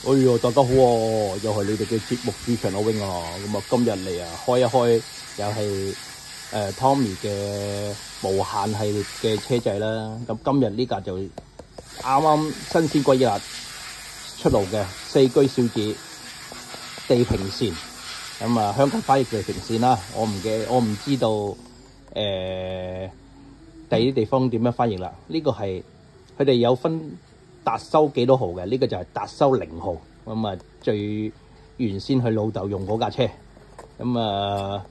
哎呦，大家好喎，又係你哋嘅節目主持人阿 Wing 啊。咁啊，今日嚟啊，開一開又係Tommy 嘅無限系列嘅車仔啦。咁今日呢架就啱啱新鮮鬼日出爐嘅四驅小子地平線。咁啊，香港翻譯地平線啦，我唔知道第啲地方點樣翻譯啦。呢個係佢哋有分達修幾多號嘅，呢個就係達修0號。咁啊，最原先佢老豆用嗰架車。咁啊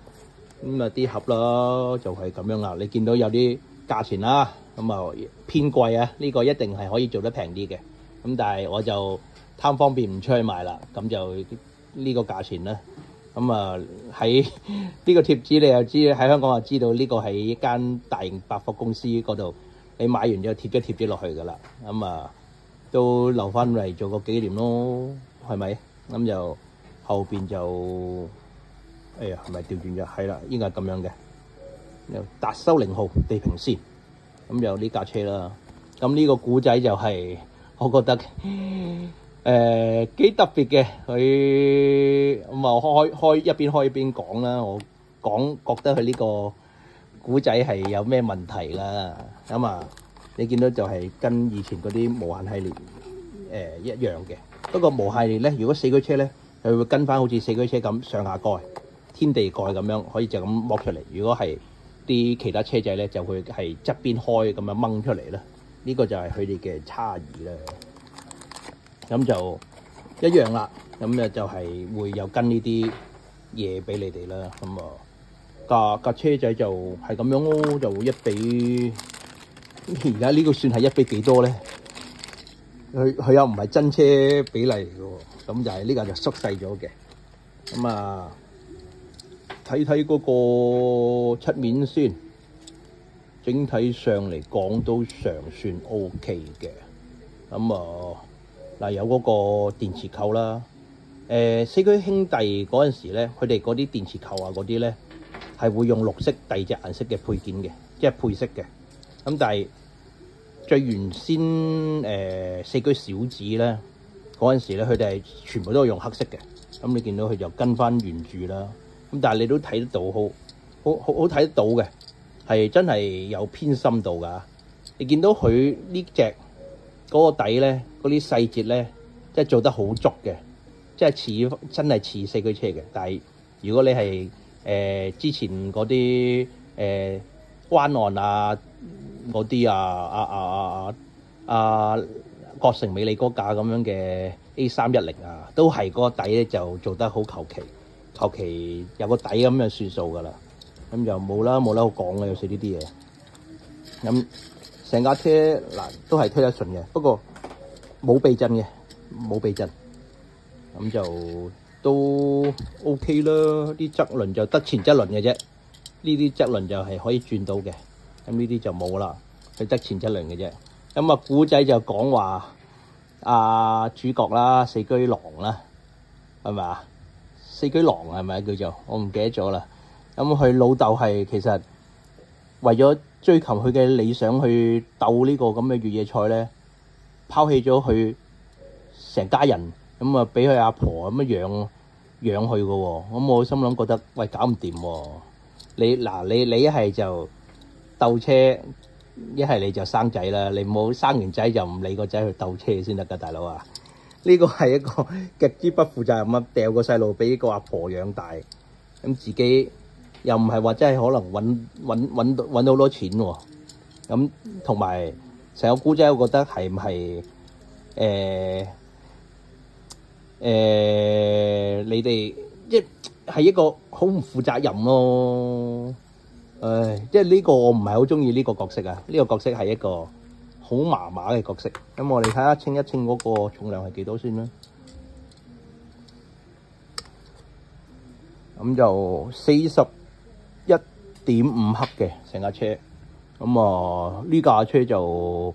啲盒啦就係咁樣啦。你見到有啲價錢啦，咁啊偏貴啊，呢個一定係可以做得平啲嘅。咁但係我就貪方便唔出去賣啦，咁就呢個價錢啦。咁啊喺呢個貼紙你又知喺香港就知道呢個係一間大型百貨公司嗰度，你買完之後貼咗貼紙落去噶啦。咁啊都留翻嚟做個紀念咯，係咪？咁就後邊就哎呀，係咪調轉咗？係啦，應該係咁樣嘅。有達修0號地平線，咁有呢架車啦。咁呢個古仔就係我覺得幾特別嘅。佢咁啊開一邊開一邊講啦。我覺得佢呢個古仔係有咩問題啦。咁啊〜你見到就係跟以前嗰啲無限系列一樣嘅，不過無系列咧，如果四驅車咧，佢會跟翻好似四驅車咁上下蓋、天地蓋咁樣，可以就咁剝出嚟。如果係啲其他車仔咧，就會係側邊開咁樣掹出嚟啦。呢個就係佢哋嘅差異啦。咁就一樣啦。咁就係會有跟呢啲嘢俾你哋啦。咁啊架車仔就係咁樣咯，就1比。而家呢個算係1比幾多咧？佢又唔係真車比例嚟嘅喎，咁就係呢個就縮細咗嘅。咁啊，睇睇嗰個漆面先，整體上嚟講都尚算 OK 嘅。咁啊，嗱有嗰個電池扣啦。四驅兄弟嗰陣時咧，佢哋嗰啲電池扣啊嗰啲咧係會用綠色第二隻顏色嘅配件嘅，即係配色嘅。咁但係最原先四驅小子咧嗰陣時咧，佢哋係全部都係用黑色嘅。咁你見到佢就跟翻原著啦。咁但係你都睇得到，好睇得到嘅，係真係有偏心度㗎。你見到佢呢隻嗰個底咧，嗰啲細節咧，即係做得好足嘅，即係真係似四驅車嘅。但係如果你係之前嗰啲灣岸啊嗰啲國城美利嗰架咁樣嘅 A310啊，都係嗰個底咧就做得好求其有個底咁就算數噶啦。咁就冇啦好講嘅，有時呢啲嘢。咁成架車嗱都係推得順嘅，不過冇避震嘅，冇避震。咁就都 OK 啦。啲側輪就得前側輪嘅啫，呢啲側輪就係可以轉到嘅。咁呢啲就冇啦，佢得前側輪嘅啫。咁啊，古仔就講話主角啦，四驅狼啦，係咪啊？四驅狼係咪叫做？我唔記得咗啦。咁佢老豆係其實為咗追求佢嘅理想去鬥呢個咁嘅越野賽咧，拋棄咗佢成家人，咁啊俾佢阿婆咁樣養佢嘅喎。咁我心諗覺得喂，搞唔掂喎。你一係就鬥車，一係你就生仔啦。你唔好生完仔就唔理個仔去鬥車先得㗎，大佬啊！呢個係一個極之不負責任啊！掉個細路俾個阿婆養大，咁自己又唔係話真係可能揾到好多錢喎。咁同埋成個古仔，我覺得係唔係你哋即係一個好唔負責任咯。即係呢個我唔係好中意呢個角色啊！呢個角色係一個好麻麻嘅角色。咁我哋睇下稱一稱嗰個重量係幾多先啦。咁就41.5克嘅成架車。咁啊呢架車就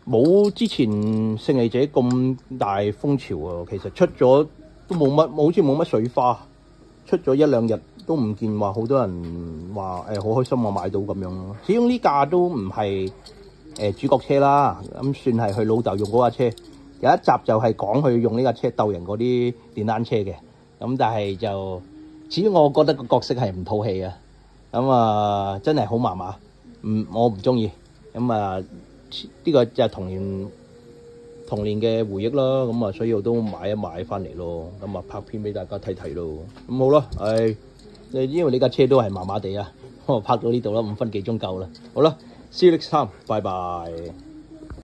冇之前勝利者咁大風潮啊。其實出咗都冇乜，好似冇乜水花。出咗1-2日都唔見話好多人話好開心我買到咁樣咯。始終呢架都唔係主角車啦，咁算係佢老豆用嗰架車。有一集就係講佢用呢架車鬥贏嗰啲電單車嘅，咁但係就始終我覺得個角色係唔套戲啊，咁啊真係好麻麻，我唔中意，咁啊呢個就係童年嘅回憶啦，咁啊所以我都買一買翻嚟咯，咁啊拍片俾大家睇睇咯，咁好啦，因為呢架車都係麻麻地啊，我拍到呢度啦，5分幾鐘夠啦，好啦，see you next time，拜拜。